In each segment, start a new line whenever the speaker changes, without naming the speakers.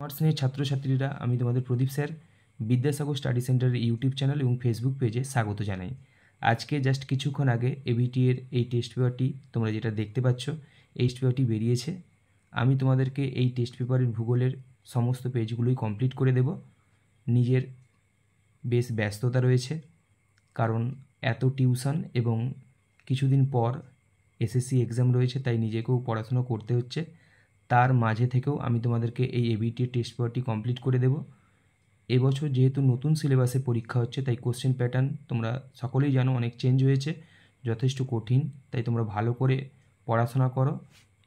আমার স্নেহের ছাত্রছাত্রীরা, আমি তোমাদের প্রদীপ স্যার বিদ্যাসাগর স্টাডি সেন্টারের ইউটিউব চ্যানেল এবং ফেসবুক পেজে স্বাগত জানাই। আজকে জাস্ট কিছুক্ষণ আগে এবিটি এর এই টেস্ট পেপারটি তোমরা যেটা দেখতে পাচ্ছ, এই টেস্ট পেপারটি বেরিয়েছে। আমি তোমাদেরকে এই টেস্ট পেপারের ভূগোলের সমস্ত পেজগুলোই কমপ্লিট করে দেব। নিজের বেশ ব্যস্ততা রয়েছে, কারণ এত টিউশন এবং কিছুদিন পর এসএসসি এক্সাম রয়েছে, তাই নিজেকেও পড়াশোনা করতে হচ্ছে। তার মাঝে থেকেও আমি তোমাদেরকে এই এবিটি টেস্ট পেপারটি কমপ্লিট করে দেব। এবছর যেহেতু নতুন সিলেবাসে পরীক্ষা হচ্ছে, তাই কোশ্চেন প্যাটার্ন তোমরা সকলেই জানো অনেক চেঞ্জ হয়েছে, যথেষ্ট কঠিন। তাই তোমরা ভালো করে পড়াশোনা করো।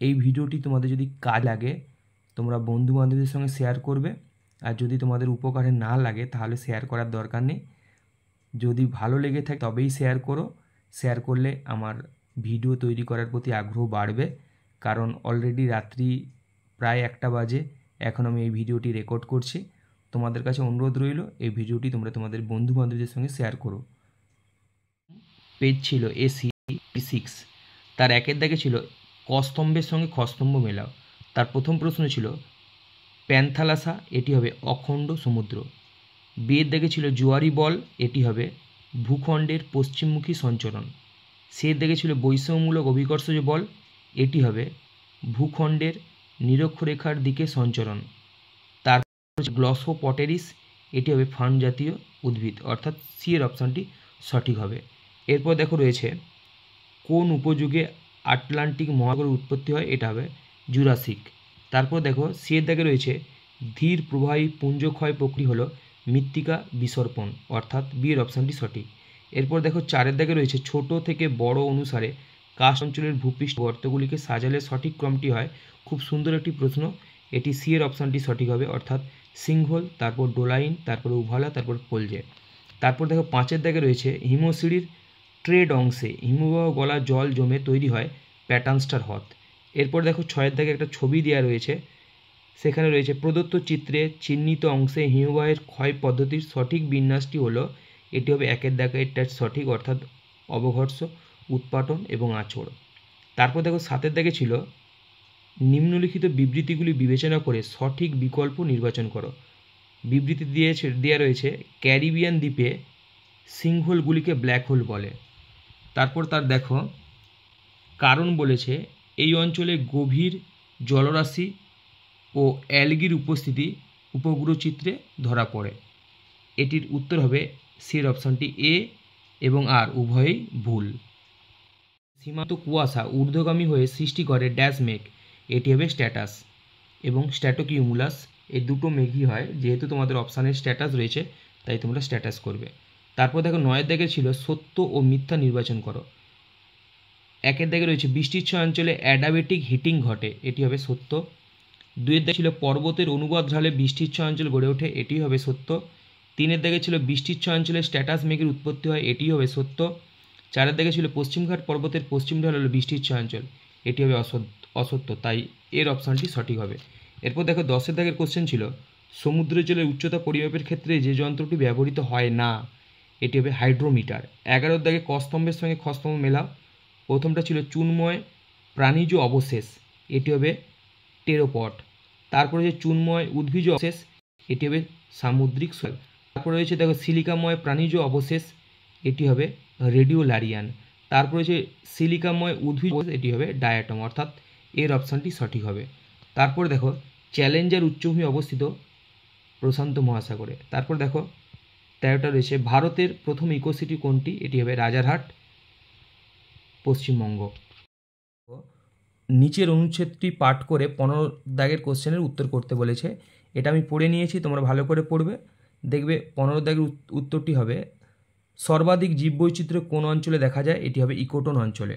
এই ভিডিওটি তোমাদের যদি কাজ লাগে তোমরা বন্ধু বান্ধবদের সঙ্গে শেয়ার করবে, আর যদি তোমাদের উপকারে না লাগে তাহলে শেয়ার করার দরকার নেই। যদি ভালো লেগে থাকে তবেই শেয়ার করো। শেয়ার করলে আমার ভিডিও তৈরি করার প্রতি আগ্রহ বাড়বে, কারণ অলরেডি রাত্রি প্রায় 1টা বাজে, এখন আমি এই ভিডিওটি রেকর্ড করছি। তোমাদের কাছে অনুরোধ রইল এই ভিডিওটি তোমরা তোমাদের বন্ধু বান্ধবদের সঙ্গে শেয়ার করো। পেজ ছিল AC6, তার একের দাগে ছিল ক স্তম্ভের সঙ্গে খ স্তম্ভ মেলাও। তার প্রথম প্রশ্ন ছিল প্যান্থালাসা, এটি হবে অখণ্ড সমুদ্র। বিয়ের দাগে ছিল জোয়ারি বল, এটি হবে ভূখণ্ডের পশ্চিমমুখী সঞ্চরণ। সের দাগে ছিল বৈষম্যমূলক অভিকর্ষজ বল, এটি হবে ভূখণ্ডের নিরক্ষরেখার দিকে সঞ্চরণ। তারপর গ্লসোপটেরিস, এটি হবে ফার্ন জাতীয় উদ্ভিদ, অর্থাৎ সি এর অপশানটি সঠিক হবে। এরপর দেখো রয়েছে কোন উপযুগে আটলান্টিক মহাসাগরের উৎপত্তি হয়, এটা হবে জুরাসিক। তারপর দেখো সি এর দাগে রয়েছে ধীর প্রবাহী পুঞ্জক্ষয় প্রক্রিয়া হলো মৃত্তিকা বিসর্পণ, অর্থাৎ বি এর অপশানটি সঠিক। এরপর দেখো 4-এর দাগে রয়েছে ছোট থেকে বড় অনুসারে কাস্ট অঞ্চলের ভূপৃষ্ঠ গর্তগুলিকে সাজালে সঠিক ক্রমটি হয়। খুব সুন্দর একটি প্রশ্ন, এটি সি এর অপশানটি সঠিক হবে, অর্থাৎ সিংহল, তারপর ডোলাইন, তারপর উভালা, তারপর পোলজে। তারপর দেখো 5-এর দাগে রয়েছে হিমশিড়ির ট্রেড অংশে হিমবাহ গলা জল জমে তৈরি হয় প্যাটার্নস্টার হ্রদ। এরপর দেখো 6-এর দাগে একটা ছবি দেওয়া রয়েছে, সেখানে রয়েছে প্রদত্ত চিত্রে চিহ্নিত অংশে হিমবাহের ক্ষয় পদ্ধতির সঠিক বিন্যাসটি হলো, এটি হবে 1-এর দাগেরটা সঠিক, অর্থাৎ অবঘর্ষ, উৎপাটন এবং আঁচড়। তারপর দেখো 7-এর দাগে ছিল নিম্নলিখিত বিবৃতিগুলি বিবেচনা করে সঠিক বিকল্প নির্বাচন করো। বিবৃতি দেওয়া রয়েছে ক্যারিবিয়ান দ্বীপে সিঙ্কহোলগুলিকে ব্ল্যাক হোল বলে। তারপর তার দেখো কারণ বলেছে এই অঞ্চলে গভীর জলরাশি ও অ্যালগির উপস্থিতি উপগ্রহ চিত্রে ধরা পড়ে। এটির উত্তর হবে সি এর অপশানটি এ এবং আর উভয়ই ভুল। সীমান্ত কুয়াশা ঊর্ধ্বগামী হয়ে সৃষ্টি করে ড্যাশ মেঘ, এটি হবে স্ট্যাটাস এবং স্ট্র্যাটোকিউমুলাস, এই দুটো মেঘই হয়। যেহেতু তোমাদের অপশানের স্ট্যাটাস রয়েছে তাই তোমরা স্ট্যাটাস করবে। তারপর দেখো 9-এর দাগে ছিল সত্য ও মিথ্যা নির্বাচন করো। 1-এর দাগে রয়েছে বৃষ্টির ছয় অঞ্চলে অ্যাডাবেটিক হিটিং ঘটে, এটি হবে সত্য। 2-এর দাগে ছিল পর্বতের অনুবাদ ঢালে বৃষ্টির ছয় অঞ্চল গড়ে ওঠে, এটি হবে সত্য। 3-এর দাগে ছিল বৃষ্টির ছয় অঞ্চলে স্ট্যাটাস মেঘের উৎপত্তি হয়, এটি হবে সত্য। 4-এর দাগে ছিল পশ্চিমঘাট পর্বতের পশ্চিম ঢাল হলো বৃষ্টির ছয় অঞ্চল, এটি হবে অসত্য, তাই এর অপশানটি সঠিক হবে। এরপর দেখো 10-এর দাগের কোশ্চেন ছিল সমুদ্র জলের উচ্চতা পরিমাপের ক্ষেত্রে যে যন্ত্রটি ব্যবহৃত হয় না, এটি হবে হাইড্রোমিটার। 11-এর দাগে ক স্তম্ভের সঙ্গে খ স্তম্ভ মেলাও। প্রথমটা ছিল চুনময় প্রাণীজ অবশেষ, এটি হবে টেরোপট। তারপরে যে চুনময় উদ্ভিজ অবশেষ, এটি হবে সামুদ্রিক শৈবাল। তারপরে রয়েছে দেখো সিলিকাময় প্রাণীজ অবশেষ, এটি হবে রেডিওলারিয়ান। তারপরে যে সিলিকাময় উদ্ভিজ অবশেষ, এটি হবে ডায়াটম, অর্থাৎ এর অপশানটি সঠিক হবে। তারপর দেখো চ্যালেঞ্জার উচ্চভূমি অবস্থিত প্রশান্ত মহাসাগরে। তারপর দেখো 13টা রয়েছে ভারতের প্রথম ইকোসিটি কোনটি, এটি হবে রাজারহাট, পশ্চিমবঙ্গ। নিচের অনুচ্ছেদটি পাঠ করে 15 দাগের কোশ্চেনের উত্তর করতে বলেছে। এটা আমি পড়ে নিয়েছি, তোমরা ভালো করে পড়বে। দেখবে 15 দাগের উত্তরটি হবে সর্বাধিক জীববৈচিত্র্য কোন অঞ্চলে দেখা যায়, এটি হবে ইকোটোন অঞ্চলে।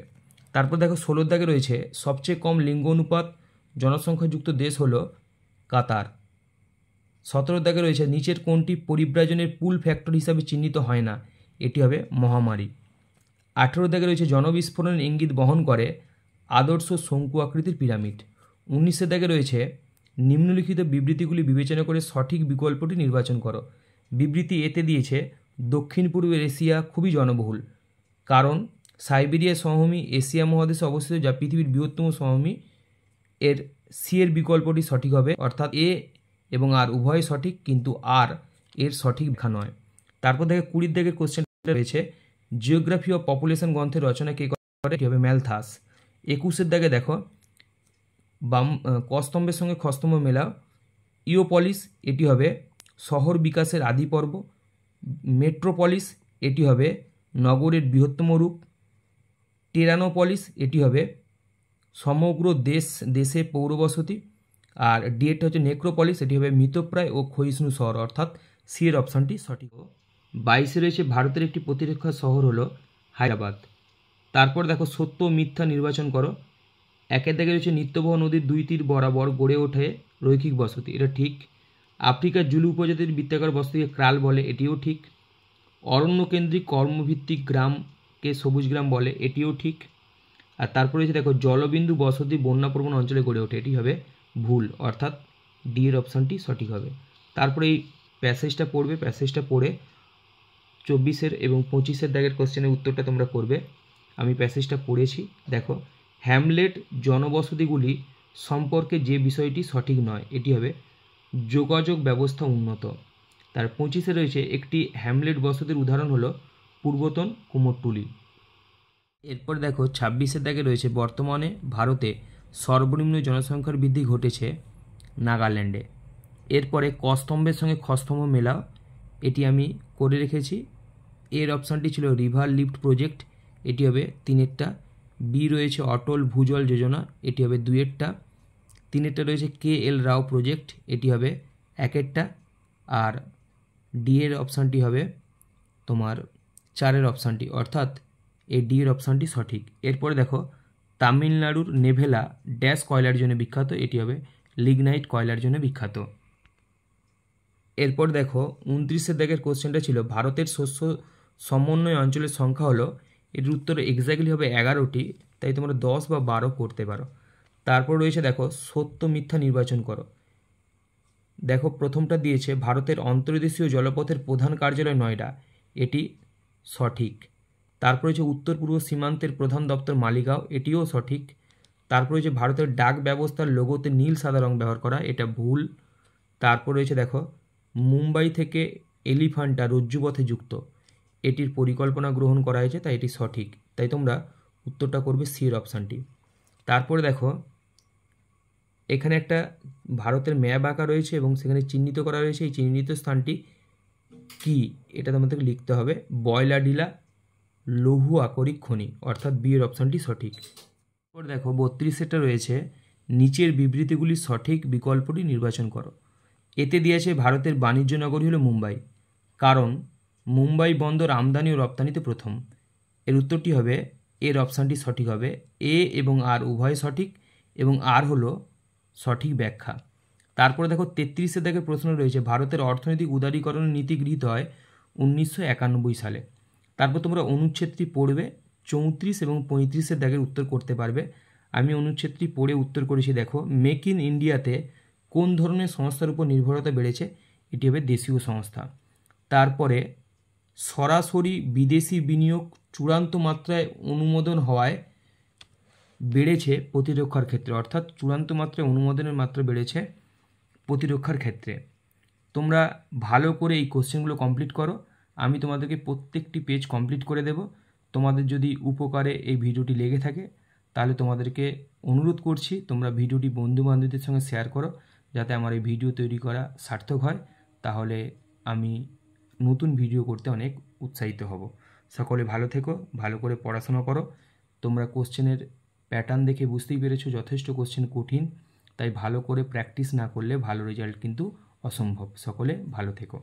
তারপর দেখো 16 দাগে রয়েছে সবচেয়ে কম লিঙ্গ অনুপাত জনসংখ্যাযুক্ত দেশ হলো কাতার। 17 দাগে রয়েছে নিচের কোনটি পরিব্রাজনের পুল ফ্যাক্টর হিসাবে চিহ্নিত হয় না, এটি হবে মহামারী। 18 দাগে রয়েছে জনবিস্ফোরণের ইঙ্গিত বহন করে আদর্শ শঙ্কু আকৃতির পিরামিড। 19 দাগে রয়েছে নিম্নলিখিত বিবৃতিগুলি বিবেচনা করে সঠিক বিকল্পটি নির্বাচন করো। বিবৃতি এতে দিয়েছে দক্ষিণ পূর্বের এশিয়া খুবই জনবহুল, কারণ সাইবেরিয়া সমভূমি এশিয়া মহাদেশে অবস্থিত, যা পৃথিবীর বৃহত্তম সমভূমি। এর সি এর বিকল্পটি সঠিক হবে, অর্থাৎ এ এবং আর উভয় সঠিক, কিন্তু আর এর সঠিক ব্যাখ্যা নয়। তারপর দেখে 20 দাগের কোশ্চেনটা রয়েছে, জিওগ্রাফি অফ পপুলেশন গ্রন্থের রচনা কে করে? এটি হবে ম্যালথাস। 21 দাগে দেখো, কস্তম্ভের সঙ্গে খস্তম্ভ মেলাও। ইওপলিস, এটি হবে শহর বিকাশের আদি পর্ব। মেট্রোপলিস, এটি হবে নগরের বৃহত্তম রূপ। টেরানোপলিস, এটি হবে সমগ্র দেশে পৌরবসতি। আর ডিএটা হচ্ছে নেক্রোপলিস, এটি হবে মৃতপ্রায় ও ক্ষয়িষ্ণু শহর, অর্থাৎ সি এর অপশানটি সঠিক। 22 রয়েছে ভারতের একটি প্রতিরক্ষা শহর হলো হায়দ্রাবাদ। তারপর দেখো সত্য ও মিথ্যা নির্বাচন করো। 1 দাগে রয়েছে নিত্যবহ নদীর 2 তীর বরাবর গড়ে ওঠে রৈখিক বসতি, এটা ঠিক। আফ্রিকার জুলু উপজাতির বৃত্তাকার বসতিকে ক্রাল বলে, এটিও ঠিক। অরণ্যকেন্দ্রিক কর্মভিত্তিক গ্রামকে সবুজ গ্রাম বলে, এটিও ঠিক। আর তারপরে রয়েছে দেখো জলবিন্দু বসতি বন্যাপ্রবণ অঞ্চলে গড়ে ওঠে, এটি হবে ভুল, অর্থাৎ ডি এর অপশানটি সঠিক হবে। তারপরে এই প্যাসেজটা পড়বে, প্যাসেজটা পড়ে 24 এবং 25 দাগের কোশ্চেনের উত্তরটা তোমরা করবে। আমি প্যাসেজটা পড়েছি, দেখো। হ্যামলেট জনবসতিগুলি সম্পর্কে যে বিষয়টি সঠিক নয়, এটি হবে যোগাযোগ ব্যবস্থা উন্নত। তার 25 রয়েছে একটি হ্যামলেট বসতির উদাহরণ হলো পূর্বতন কুমোরটুলি। এরপর দেখো 26 দাগে রয়েছে বর্তমানে ভারতে সর্বনিম্ন জনসংখ্যার বৃদ্ধি ঘটেছে নাগাল্যান্ডে। এরপরে কস্তম্ভের সঙ্গে খস্তম্ভ মেলাও, এটি আমি করে রেখেছি। এর অপশানটি ছিল রিভার লিফট প্রজেক্ট, এটি হবে 3-এরটা। বি রয়েছে অটল ভূজল যোজনা, এটি হবে 2-এরটা। 3-এরটা রয়েছে KL রাও প্রজেক্ট, এটি হবে 1-এরটা। আর ডি এর অপশানটি হবে তোমার 4-এর অপশানটি, অর্থাৎ এই ডি এর অপশানটি সঠিক। এরপরে দেখো তামিলনাড়ুর নেভেলা ড্যাশ কয়লার জন্য বিখ্যাত, এটি হবে লিগনাইট কয়লার জন্য বিখ্যাত। এরপর দেখো 29 দাগের কোশ্চেনটা ছিল ভারতের শস্য সমন্বয় অঞ্চলের সংখ্যা হলো, এর উত্তর এক্স্যাক্টলি হবে 11টি, তাই তোমরা 10 বা 12 করতে পারো। তারপর রয়েছে দেখো সত্য মিথ্যা নির্বাচন করো। দেখো প্রথমটা দিয়েছে ভারতের অন্তর্দেশীয় জলপথের প্রধান কার্যালয় নয়ডা, এটি সঠিক। তারপর রয়েছে উত্তর পূর্ব সীমান্তের প্রধান দপ্তর মালিগাঁও, এটিও সঠিক। তারপর রয়েছে ভারতের ডাক ব্যবস্থার লোগোতে নীল সাদা রং ব্যবহার করা, এটা ভুল। তারপর রয়েছে দেখো মুম্বাই থেকে এলিফ্যান্টা রজ্জুপথে যুক্ত, এটির পরিকল্পনা গ্রহণ করা হয়েছে, তাই এটি সঠিক। তাই তোমরা উত্তরটা করবে সি এর অপশানটি। তারপরে দেখো এখানে একটা ভারতের ম্যাপ আঁকা রয়েছে এবং সেখানে চিহ্নিত করা রয়েছে, এই চিহ্নিত স্থানটি কি, এটা তোমাদেরকে লিখতে হবে। বয়লাডিলা লৌহ আকরিক খনি, অর্থাৎ বি এর অপশানটি সঠিক। এরপর দেখো 32-টা রয়েছে নিচের বিবৃতিগুলি সঠিক বিকল্পটি নির্বাচন করো। এতে দিয়েছে ভারতের বাণিজ্য নগরী হলো মুম্বাই, কারণ মুম্বাই বন্দর আমদানি ও রপ্তানিতে প্রথম। এর উত্তরটি হবে এর অপশানটি সঠিক হবে। এ এবং আর উভয় সঠিক, এবং আর হলো সঠিক ব্যাখ্যা। তারপরে দেখো 33 দাগের প্রশ্ন রয়েছে ভারতের অর্থনৈতিক উদারীকরণের নীতি গৃহীত হয় 1991 সালে। তারপর তোমরা অনুচ্ছেদটি পড়বে, 34 এবং 35 দাগের উত্তর করতে পারবে। আমি অনুচ্ছেদটি পড়ে উত্তর করেছি, দেখো মেক ইন ইন্ডিয়াতে কোন ধরনের সংস্থার উপর নির্ভরতা বেড়েছে, এটি হবে দেশীয় সংস্থা। তারপরে সরাসরি বিদেশি বিনিয়োগ চূড়ান্ত মাত্রায় অনুমোদন হওয়ায় বেড়েছে প্রতিরক্ষার ক্ষেত্রে, অর্থাৎ চূড়ান্ত মাত্রায় অনুমোদনের মাত্রা বেড়েছে প্রতিরক্ষার ক্ষেত্রে। তোমরা ভালো করে এই কোশ্চেনগুলো কমপ্লিট করো, আমি তোমাদেরকে প্রত্যেকটি পেজ কমপ্লিট করে দেব। তোমাদের যদি উপকারে এই ভিডিওটি লেগে থাকে তাহলে তোমাদেরকে অনুরোধ করছি তোমরা ভিডিওটি বন্ধুবান্ধবদের সঙ্গে শেয়ার করো, যাতে আমার এই ভিডিও তৈরি করা সার্থক হয়, তাহলে আমি নতুন ভিডিও করতে অনেক উৎসাহিত হব। সকলে ভালো থেকো, ভালো করে পড়াশোনা করো। তোমরা কোশ্চেনের প্যাটার্ন দেখে বুঝতেই পেরেছো যথেষ্ট কোশ্চেন কঠিন, তাই ভালো করে প্র্যাকটিস না করলে ভালো রেজাল্ট কিন্তু অসম্ভব। সকলে ভালো থেকো।